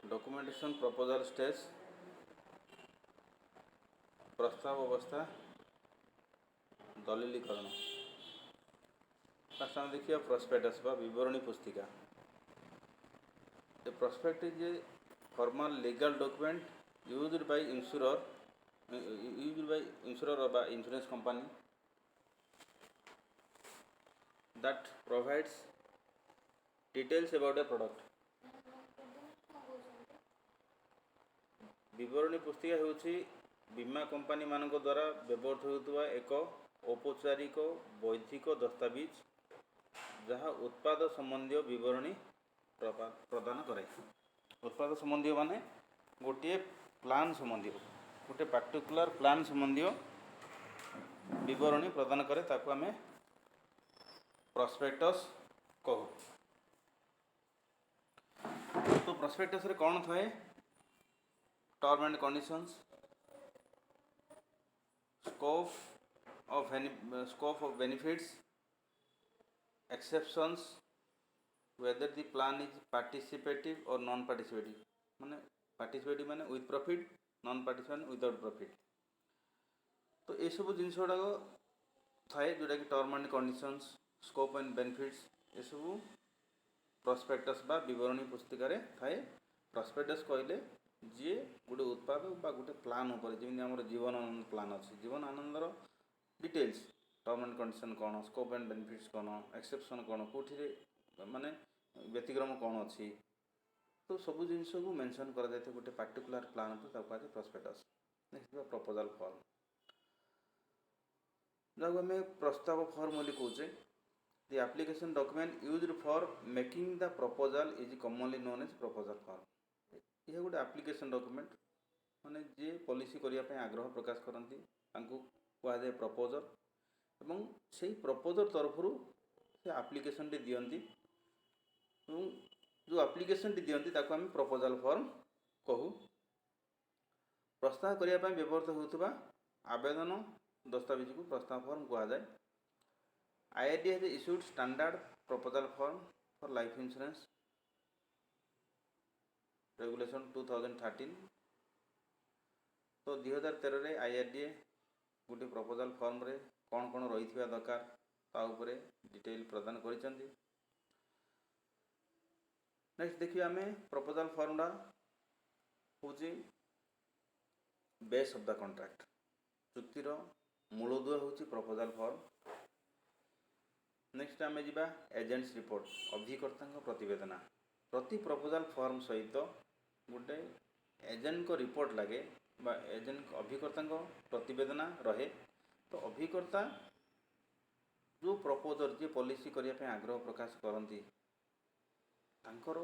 Documentation proposal stage प्रस्ताव अवस्था दलिलीकरण fast आम देखिए प्रोस्पेक्टस बा विवरणी पुस्तिका a prospect is a formal legal document used by insurer बा insurance company that provides details about a product. विवरणी पुस्तिका होउछि बीमा कंपनी मानक द्वारा व्यवहृत होउतबा एक औपचारिक बौद्धिक दस्तावेज जहाँ उत्पाद संबंधी विवरणी प्रदान करे। उत्पाद संबंधी माने गोटे प्लान संबंधी गोटे पार्टिकुलर प्लान संबंधी विवरणी प्रदान करे ताकू आमे प्रॉस्पेक्टस कहू। तो प्रॉस्पेक्टस रे कौन थाए term and conditions scope of benefits exceptions whether the plan is participative और नॉन पार्टिसिपेटिव माने पार्टिसिपेटिव माने with profit non participative without profit. तो ये सब जिनस गुड़ाक थाए जोटा कि term and conditions scope and benefits ये सब प्रॉस्पेक्टस बा विवरणी पुस्तिका रे थाए। प्रॉस्पेक्टस कहले जी गोटे उत्पाद बा गोटे प्लान उपर जमी आम जीवन आनंद प्लान अच्छी जीवन आनंदर डिटेल्स टर्म एंड कंडीशन कौन स्कोप एंड बेनिफिट्स कौन एक्सेप्शन कौन कौटी माने व्यतिक्रम कौन अच्छी तो सब जिनस को मेंशन कर जाए गोटे पार्टिकुलर प्लान पर प्रॉस्पेक्टस। नेक्स्ट प्रपोजल फॉर्म जब आम प्रस्ताव फॉर्म बोली कहे the application document used for making the proposal is commonly known as proposal form. यह गोटे application document माने जे पॉलिसी करिया पे आग्रह प्रकाश करती तांको कहा जाए प्रपोजल एवं से प्रपोजल तरफ से एप्लिकेशन टी दियंती एवं जो एप्लिकेशन टी दियंती ताको हम प्रपोजल फॉर्म कहू। प्रस्ताव करिया पे व्यवहृत होउतबा आवेदन दस्तावेज को प्रस्ताव फॉर्म कहा जाए। IRDA has issued standard proposal form for life insurance regulation 2013। तो 2013 रे IRDA गोटे प्रपोजल फॉर्म रे कौन कौन रही दरकार ता उपरे डिटेल प्रदान करिसेंती। नेक्स्ट देखिए आम प्रपोजल फॉर्म डा होची बेस ऑफ द कॉन्ट्रैक्ट चुक्तिर मूलदुआ होची प्रपोजल फॉर्म। नेक्स्ट आम जा एजेंट्स रिपोर्ट अभिकर्ता प्रतिवेदना प्रति प्रपोजल फॉर्म सहित गोटे एजेंट को रिपोर्ट लगे बा एजेंट अभिकर्ता प्रतिवेदना रहे। तो अभिकर्ता जो प्रपोजल जी पॉलिसी करने आग्रह प्रकाश करती तांकर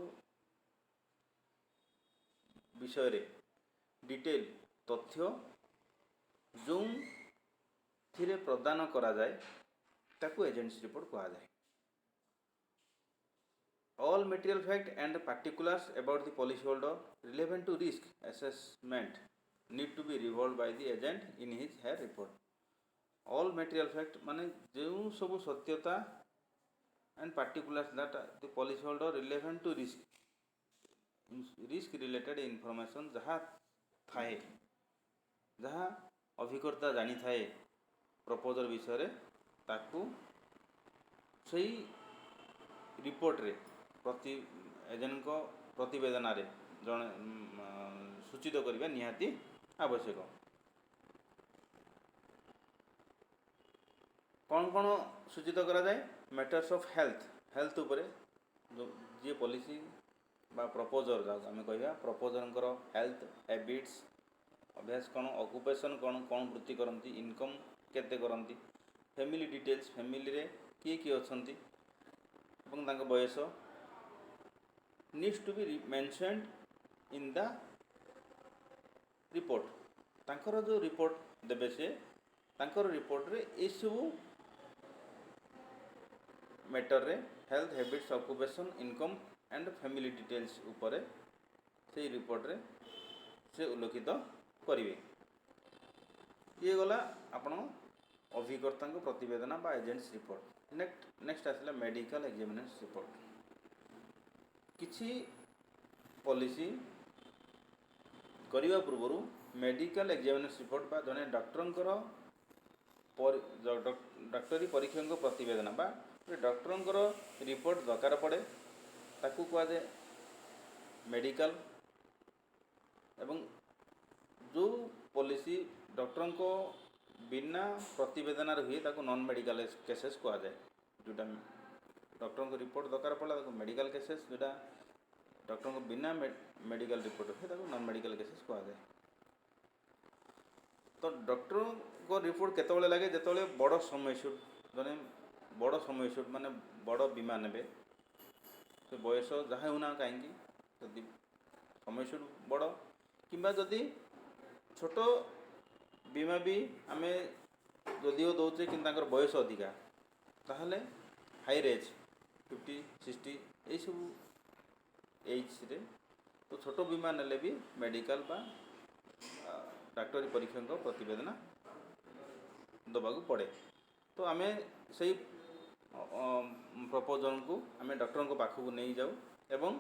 विषय रे डिटेल तथ्य जो थिरे प्रदान करा जाए ताकू एजेंट्स रिपोर्ट कहा जाए। All material fact and particulars about the policy holder relevant to risk assessment need to be revolve by the agent in his her report. All material fact माने जो सब सत्यता and particulars that the policy holder relevant to risk related information जहाँ थाए जहाँ अभिकर्ता जानी थाए प्रपोजल विषय रे ताकू सही रिपोर्ट रे प्रति एजेंट को प्रतिवेदन रे जन सूचित करबा निहाती आवश्यक। कौन कौन सूचित करा जाए मैटर्स ऑफ हेल्थ उपरे जो जी पॉलिसी बा प्रपोजल आम कह प्रपोजल हेल्थ हैबिट्स अभ्यास कौन ऑक्युपेशन कौन कौन वृत्ति करती इनकम केते करती फैमिली डिटेल्स फैमिली रे किए किए अछंती एवं तांको बयस needs to be mentioned in the report. तांकर जो रिपोर्ट देबे से तांकर रिपोर्ट रे ए सब मैटर रे health habits occupation income and family details उपरे से रिपोर्ट रे से उल्लेखित करिवे। ये गला आपण अभिकर्ता प्रतिवेदन बा एजेंट्स रिपोर्ट। नेक्स्ट आसला मेडिकल एग्जामिनेशन रिपोर्ट। किछि पॉलिसी କରିବା ପୂର୍ବରୁ ମେଡ଼ିକାଲ ଏକ୍ଜାମିନେସନ୍ ରିପୋର୍ଟ ବା ଜଣେ ଡକ୍ଟରଙ୍କର ଡାକ୍ତରୀ ପରୀକ୍ଷକଙ୍କ ପ୍ରତିବେଦନ ବା ଡକ୍ଟରଙ୍କର ରିପୋର୍ଟ ଦରକାର ପଡ଼େ। ତାକୁ କୁହାଯାଏ ମେଡ଼ିକାଲ। ଏବଂ ଯେଉଁ ପଲିସି ଡକ୍ଟରଙ୍କ ବିନା ପ୍ରତିବେଦନରେ ହୁଏ ତାକୁ ନନ୍ ମେଡ଼ିକାଲ କେସେସ୍ କୁହାଯାଏ। ଯେଉଁଟା ଡକ୍ଟରଙ୍କ ରିପୋର୍ଟ ଦରକାର ପଡ଼ିଲା ତାକୁ ମେଡ଼ିକାଲ କେସେସ୍, ଯେଉଁଟା ଡକ୍ଟରଙ୍କ ବିନା ମେଡ଼ିକାଲ ରିପୋର୍ଟ ହୁଏ ତାକୁ ନନ୍ ମେଡ଼ିକାଲ କେସେସ୍ କୁହାଯାଏ। ତ ଡକ୍ଟରଙ୍କ ରିପୋର୍ଟ କେତେବେଳେ ଲାଗେ? ଯେତେବେଳେ ବଡ଼ ସମୟ ସୁଟ୍, ଜଣେ ବଡ଼ ସମୟ ସୁଟ୍ ମାନେ ବଡ଼ ବୀମା ନେବେ, ସେ ବୟସ ଯାହା ହେଉନା କାହିଁକି, ଯଦି ସମୟ ସୁଟ୍ ବଡ଼ କିମ୍ବା ଯଦି ଛୋଟ ବୀମା ବି ଆମେ ଯଦିଓ ଦେଉଛେ କିନ୍ତୁ ତାଙ୍କର ବୟସ ଅଧିକା, ତାହେଲେ ହାଇର ଏଜ୍ 50, 60 ଏଇସବୁ ଏଜ୍ରେ ତ ଛୋଟ ବୀମା ନେଲେ ବି ମେଡ଼ିକାଲ ବା ଡାକ୍ତରୀ ପରୀକ୍ଷକଙ୍କ ପ୍ରତିବେଦନ ଦେବାକୁ ପଡ଼େ। ତ ଆମେ ସେଇ ପ୍ରପୋଜାଲକୁ ଆମେ ଡକ୍ଟରଙ୍କ ପାଖକୁ ନେଇଯାଉ ଏବଂ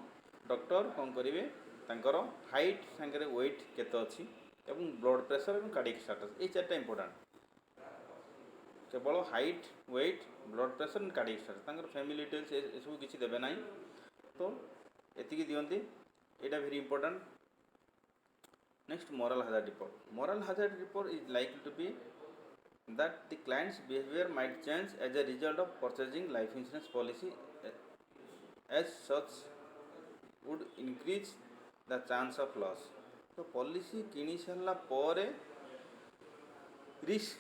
ଡକ୍ଟର କ'ଣ କରିବେ, ତାଙ୍କର ହାଇଟ୍ ସାଙ୍ଗରେ ୱେଟ୍ କେତେ ଅଛି ଏବଂ ବ୍ଲଡ଼ ପ୍ରେସର ଏବଂ କାର୍ଡ଼ିଆକ୍ ଷ୍ଟାଟସ୍, ଏଇ ଚାରିଟା ଇମ୍ପୋର୍ଟାଣ୍ଟ। କେବଳ ହାଇଟ୍, ୱେଟ୍, ବ୍ଲଡ଼ ପ୍ରେସର ଏବଂ କାର୍ଡ଼ିଆକ୍ ଷ୍ଟାଟସ୍, ତାଙ୍କର ଫ୍ୟାମିଲି ଡିଟେଲ୍ସ ଏସବୁ କିଛି ଦେବେ ନାହିଁ। ତ ଏତିକି ଦିଅନ୍ତି, ଏଇଟା very important. Next moral hazard report. Moral hazard report is likely to be that the client's behavior might change as a result of purchasing life insurance policy, as such would increase the chance of loss. तो policy किणी सारा पर risk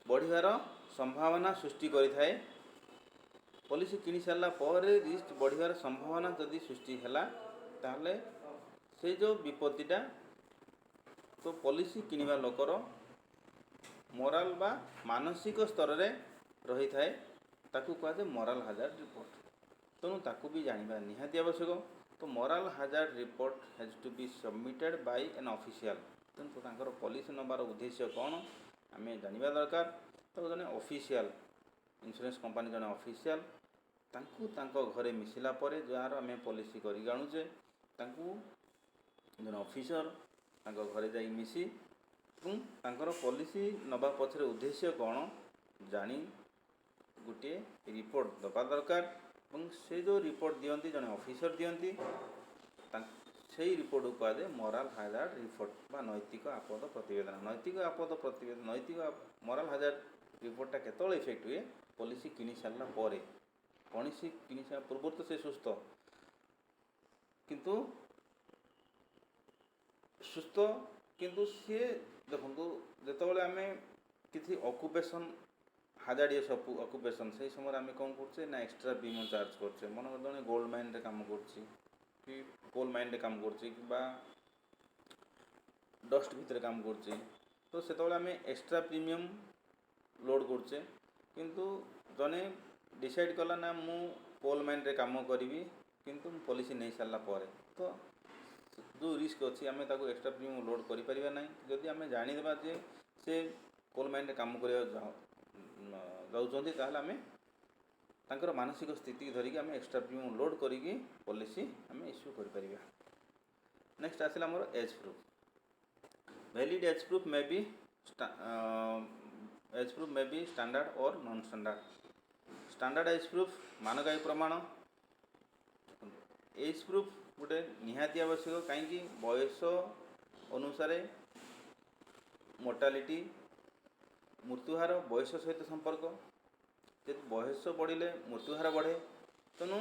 बढ़िवार संभावना सृष्टि करिथाए। Policy किणी सारा पर risk बढ़िवार संभावना जदि सृष्टि हैला ताहले से जो विपत्तिटा तो पॉलिसी किणवा लोकर मोराल बा मानसिक स्तर रे रही थाए, ताकू कहुए मोराल हाजार्ड रिपोर्ट। तेणु ताकू भी जानवा निहाती आवश्यक। तो moral hazard report has to be submitted by an official. तेणु तो तांकर पॉलिसी नबार उद्देश्य कौन आम जानवा दरकार। तो जने ऑफिशियल इंश्योरेंस कंपनी जने ऑफिशियल तांकू तांको घरे मिसिला परे जार आम पॉलिसी करी आनुचे तांकू जने ऑफिसर तांको घरे जाई मिसी तांकर पॉलिसी नबा पछरे उद्देश्य कौन जानी गोटे रिपोर्ट दबा दरकार। और से जो रिपोर्ट दियंती जने ऑफिसर दियंती से रिपोर्ट को कहुए मोराल हाजार्ड रिपोर्ट बा नैतिक आपद प्रतिवेदन। नैतिक आपद प्रतिवेदन नैतिक मोराल हाजार्ड रिपोर्टा केतବେଳେ इफेक्ट हुए पॉलिसी किणी सारा पर। पॉलिसी किणी सारा पूर्व तो से सुस्थ किंतु सी देखो जितेबाला आम किसी अकुपेशन हाजार्डियस अकुपेशन से समय आम कौन करछे ना एक्स्ट्रा बीमा चार्ज करछे। मन जड़े गोल्ड माइन रे काम करछि कि कोल माइन रे काम करछि कि डस्ट भितर काम करछि तो से आम एक्स्ट्रा प्रीमियम लोड करछे। किंतु जने डिसाइड कला ना मु कोल माइन रे काम करी किंतु पॉलिसी नहीं सारा पर तो जो रिस्क अच्छी आम ताको एक्स्ट्रा प्रीमियम लोड करि परिबा नहीं। जदि आम जानिदेबा जे से कोल माइन रे काम करिया जाउछन्ती ताहले आम तांकर मानसिक स्थिति धरिकी आम एक्स्ट्रा प्रीमियम लोड करिकी पॉलिसी आम इश्यू करि परिबा। नेक्स्ट आसिला हमर age proof. Valid age proof may be standard or non standard. Standard age proof मानक आय प्रमाण। एज प्रूफ गोटे निहाती आवश्यक कहीं बयस अनुसार मोर्टालिटी मृत्युहार बयस सहित संपर्क। जब बयस बढ़िले मृत्युहार बढ़े तेणु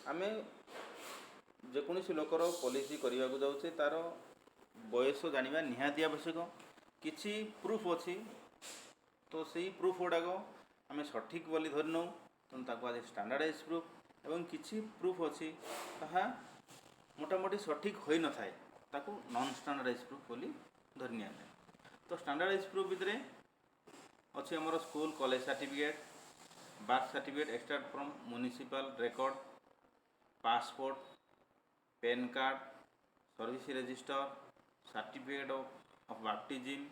आम जेकोसी लोकर पॉलिसी करने को जाऊे तार बयस जानवा निहाती आवश्यक। किसी प्रूफ अच्छी तो सही प्रूफ गुड़ाक आम सठिक बोली धरी नौ तेणु ताको आज स्टैंडर्ड एज प्रूफ। एवं किसी प्रूफ अच्छी ताहा मोटामोटी सठिक हो न थाए ताकू नॉन स्टैंडर्ड एज प्रूफ बोली धरी नि। तो स्टैंडर्ड एज प्रूफ भितर अच्छे आमर school college certificate birth certificate extract from municipal record passport PAN card service register certificate of baptism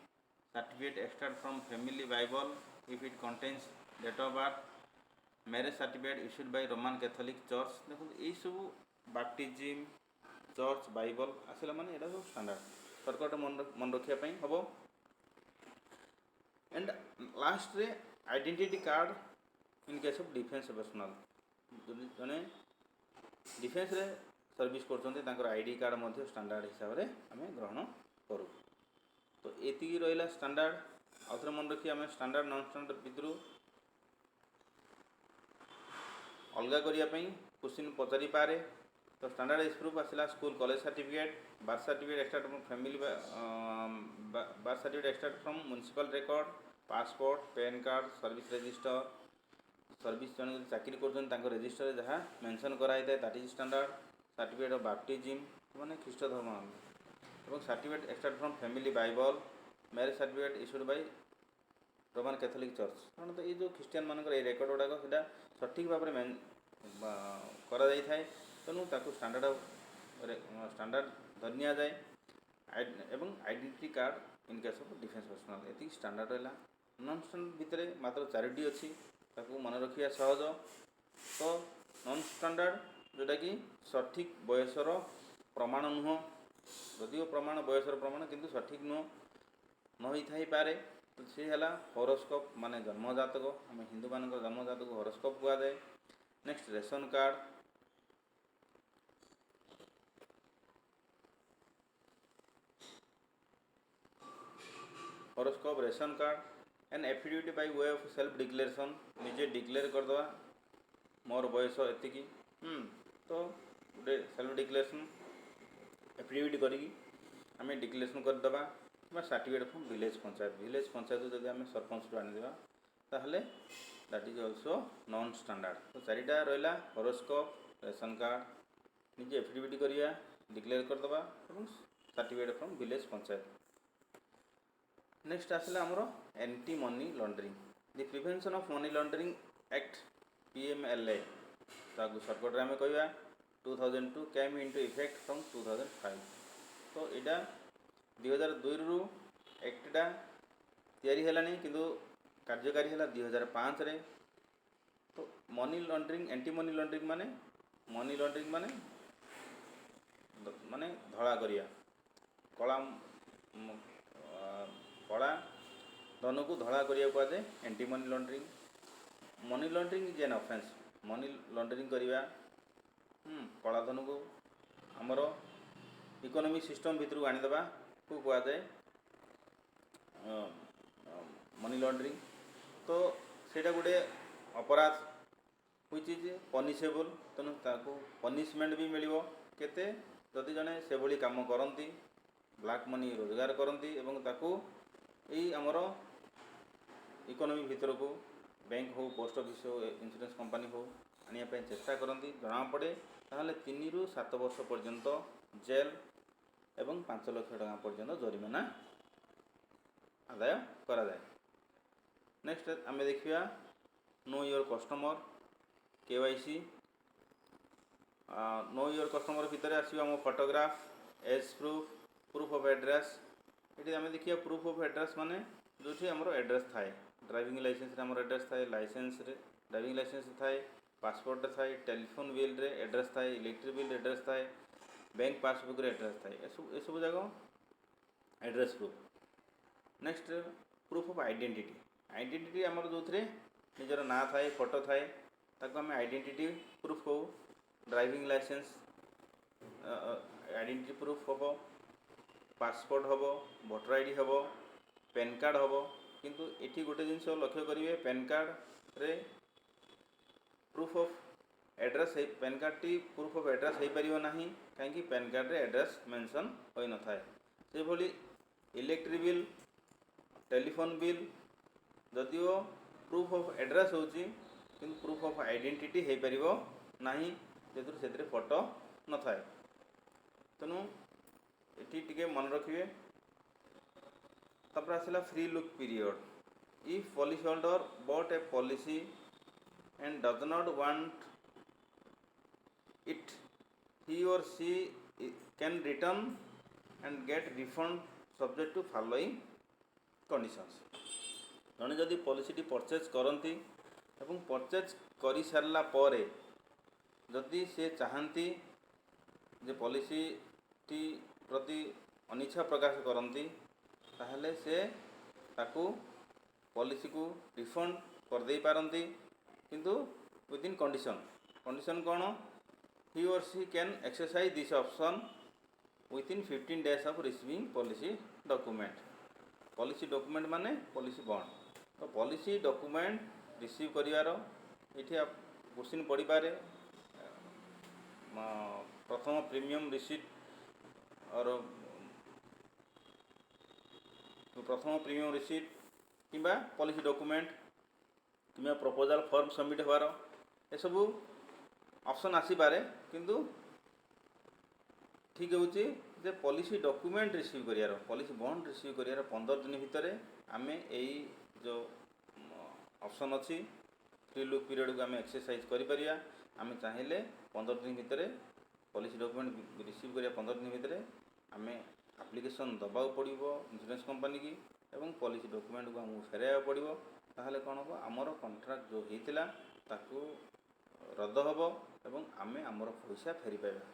certificate extract from family bible if it contains date of birth marriage certificate issued by Roman Catholic church. देखो यही सब baptism church Bible आसला माने एटा सब standard. तो circuit मन रखापी हम। And last रे identity card in case of defence personnel जड़े डिफेंस रे सर्विस कर आईडी कार्ड मध्य स्टैंडर्ड हिसाब से आम ग्रहण करूँ। तो ये रहा स्टैंडर्ड आउ थे मन रखिए आम स्टैंडर्ड नॉन स्टैंडर्ड भितर अलग करने क्वेश्चन पचारि पारे। तो स्टैंडर्ड एज प्रूफ आसला school college certificate, birth certificate extract from family, birth certificate extract from municipal record, passport, PAN card, service register, service जन चाकरी कर रजिस्टर जहाँ मेंशन कराई that is standard, certificate of baptism माने ख्रीष्ट धर्म और certificate extract from family bible, marriage certificate issued by Roman Catholic church. कारण तो ये जो ख्रीस्टियन मानकर ये रेकर्ड गुड़ाक से सठिक भाव में करा जाए तेणु ताकू स्टैंडर्ड धरि जाए। एवं identity card in case of defence personnel ये स्टैंडर्ड रहा। नॉन स्टैंडर्ड भितर मात्र 4टी अच्छी ताकू मन रखा सहज। तो नॉन स्टैंडर्ड जोटा कि सठिक बयसर प्रमाण नुह, जदिव प्रमाण बयसर प्रमाण किंतु सठिक नुह न होई पारे। तो सी है हॉरोस्कोप माने जन्मजातक, आम हिंदू मान जन्मजातक हॉरोस्कोप कह जाए। Next ration card, horoscope, ration card and affidavit by way of self declaration, निजे डिक्लेयर करदे मोर बयस एतिकी। तो गोटे सेल्फ डिक्लेरेशन एफिडेविट करी आम डिक्लेरेशन करदे सर्टिफिकेट फ्रॉम विलेज पंचायत जब आम सरपंच आनीदेवा ताहले that is also non standard. तो 4टा रहा हॉरोस्कोप, रेशन कार्ड, निजे एफिडेविट करिया, डिक्लेयर करदे और certificate from village panchayat. Next आसला आमर anti money laundering, the prevention of money laundering act PMLA ताकू सर्कट आम कह 2002 कैम इनटू इफेक्ट फ्रॉम 2005। तो यहाँ 2002 एक्टा तैयारी हैलानी किंतु कार्यकारी है 2005 रे। तो money laundering, anti money laundering माने मनी लॉन्ड्रिंग माने माने धड़ा करिया, कला कला धन को धड़ा करिया को जाए anti money laundering. Money laundering is an offence, money laundering करिया कला धन को आमर इकोनॉमिक सिस्टम भितर आनीदेवा को कह जाए मनी लॉन्ड्रिंग। तो सेटा गोटे अपराध व्हिच इज पनिशेबल, तेणु ताकू पनिशमेंट भी मिलिबो केते जदि जने से भली काम करती ब्लैक मनी रोजगार करती एवं ताकू यही आमर इकोनॉमी भितर को बैंक हो, पोस्ट ऑफिस हो, इंश्योरेंस कंपनी हो आने चेष्टा करती जना पड़े ताहले 3 ରୁ 7 वर्ष पर्यंत जेल एवं 5 लाख टका पर्यंत जरिमाना आदाय करा जाए। नेक्स्ट आम देखिए know your customer KYC। Know your customer भितर आसो आम photograph, age proof, proof of address. ये आम देखिए प्रूफ ऑफ एड्रेस माने जो आमर एड्रेस थाए, ड्राइविंग लाइसेंस आमर एड्रेस थाए, लाइसेंस रे ड्राइविंग लाइसेंस थाए, पासपोर्ट थाए, टेलीफोन बिल रे एड्रेस थाए, इलेक्ट्रिक बिल एड्रेस थाए, बैंक पासबुक रे एड्रेस थाए, ये सब जाक address proof. Next proof of identity, identity आमर जो निजर ना थाए, फोटो थाए ताको आम आइडेंटिटी प्रूफ कहू। ड्राइविंग लाइसेंस आइडेंटिटी प्रूफ हम, पासपोर्ट हम, भोटर आईडी हम, पैन कार्ड हम। किंतु एठी गोटे जिनस लक्ष्य करेंगे पैन कार्ड रे proof of address PAN card टी प्रूफ ऑफ एड्रेस हो पार ना कहीं पैन कार्ड रे एड्रेस मेंशन हो न थाए। से भली इलेक्ट्रिक बिल, टेलीफोन बिल जदिओ प्रूफ ऑफ एड्रेस होची किंतु प्रूफ ऑफ आइडेंटिटी हो पार ना जेतु से फोटो न थाए। तेणु ये टिके मन रखिए। तापर आसला free look period, if policy holder bot A policy and does not want it, he or she can return and get refund subject to following conditions। जड़े जदि पॉलिसी परचेज करती एवं परचेज कर सारा पर जदि से चाहती जे पॉलिसी प्रति अनिच्छा प्रकाश करती ताहले से ताकू पॉलिसी को रिफंड कर दे पारती किंतु विदिन कंडीशन कौन he or she can exercise this option within 15 days of receiving policy document माने पॉलिसी बॉन्ड तो पॉलिसी डॉक्यूमेंट रिसीव करिवार ये आप क्वेश्चन पड़ी पारे प्रथम प्रीमियम रिसीट और किंबा पॉलिसी डॉक्यूमेंट किंबा प्रपोजल फॉर्म सबमिट होवार ए सब ऑप्शन आसीपारे किंतु ठीक होची जे पॉलिसी डॉक्यूमेंट रिसीव करियार पॉलिसी बॉन्ड रिसीव करियार 15 दिन भितर आमे एई जो ऑप्शन अच्छी फ्री लुक पीरियड को आम एक्सरसाइज करिया आम चाहिए 15 दिन भितर पॉलिसी डॉक्यूमेंट रिसीव करिया 15 दिन भितर आम एप्लिकेशन दबा पड़ो इंश्योरेंस कंपनी की एवं पॉलिसी डॉक्यूमेंट को आमको फेराइया पड़ो ताहले कौन हम आमर कॉन्ट्रैक्ट जो होता ताकू रद्द हम एवं आम आमर पैसा फेरी पाइबा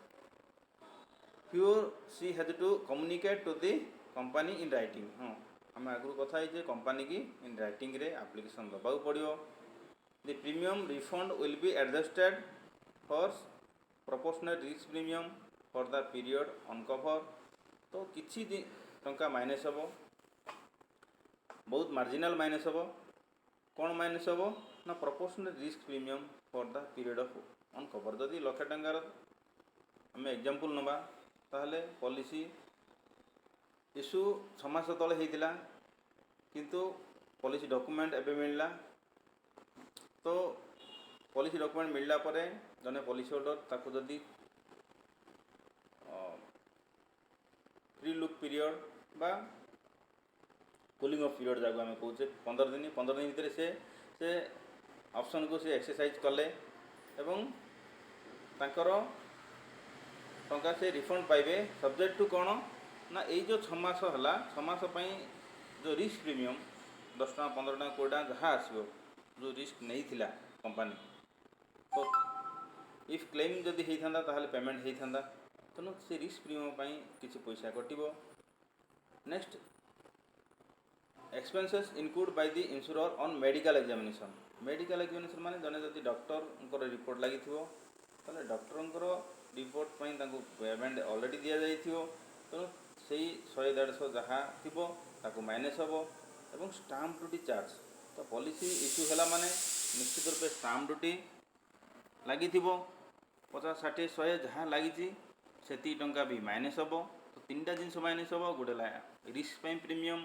प्योर she has to communicate to the company in writing हाँ आम आगु कथा है कंपनी की इन राइटिंग रे एप्लिकेशन दबा पड़ो the premium refund will be adjusted for proportional risk premium for the period uncover तो किछि टंका माइनस हम बहुत मार्जिनाल माइनस हम कौन माइनस हम ना proportional risk premium for the period of uncover जदि 1 लाख टंकार आम एग्जांपल नबा ताहले पॉलिसी इश्यू 6 मास तले होता किंतु पॉलिसी डॉक्यूमेंट एबे मिलला तो पॉलिसी डॉक्यूमेंट मिलला परे जने पॉलिसी होल्डर ताकू जदि फ्री लुक पीरियड बा कूलिंग ऑफ पीरियड जाको आम कहे 15 दिन भितर से ऑप्शन को से एक्सरसाइज कले एवं तांकर टंका से रिफंड पाइबे सब्जेक्ट टू कौन ना यही जो 6 मास है 6 मास जो रिस्क प्रीमियम 10 टका 15 टका 20 टका जहाँ आसो जो रिस्क नहीं थिला कंपनी तो इफ क्लेम जदि होता ताहले पेमेंट होता तेणु से रिस्क प्रीमियम किसी पैसा कटिबो next expenses include by the insurer on medical examination माने जने जदि डॉक्टर रिपोर्ट लगी ताहले डॉक्टर रिपोर्ट पेमेंट ऑलरेडी दि जाइए तेणु से 100-150 जहाँ थी माइनस हम और स्टाम्प ड्यूटी चार्ज तो पॉलिसी इश्यू है माने निश्चित रूप से स्टाम्प ड्यूटी लगी 50-60-100 जहाँ लगी से टंका भी माइनस हम तो 3टा जिनस माइनस हम गोटे रिस्क प्रीमियम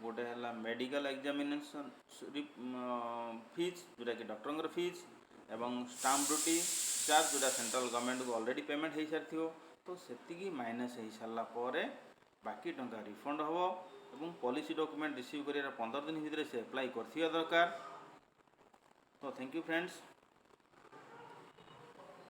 गोटे है मेडिकल एग्जामिनेशन फीस जोटा कि डॉक्टर फीस एवं स्टाम्प ड्यूटी चार्ज जोटा सेंट्रल गवर्नमेंट को ऑलरेडी पेमेंट हो सारी तो से माइनस हो सारापर बाकी टंका रिफंड हम और पॉलिसी डॉक्यूमेंट रिसीव कर 15 दिन भितर से अप्लाई कर दरकार तो थैंक यू फ्रेंड्स।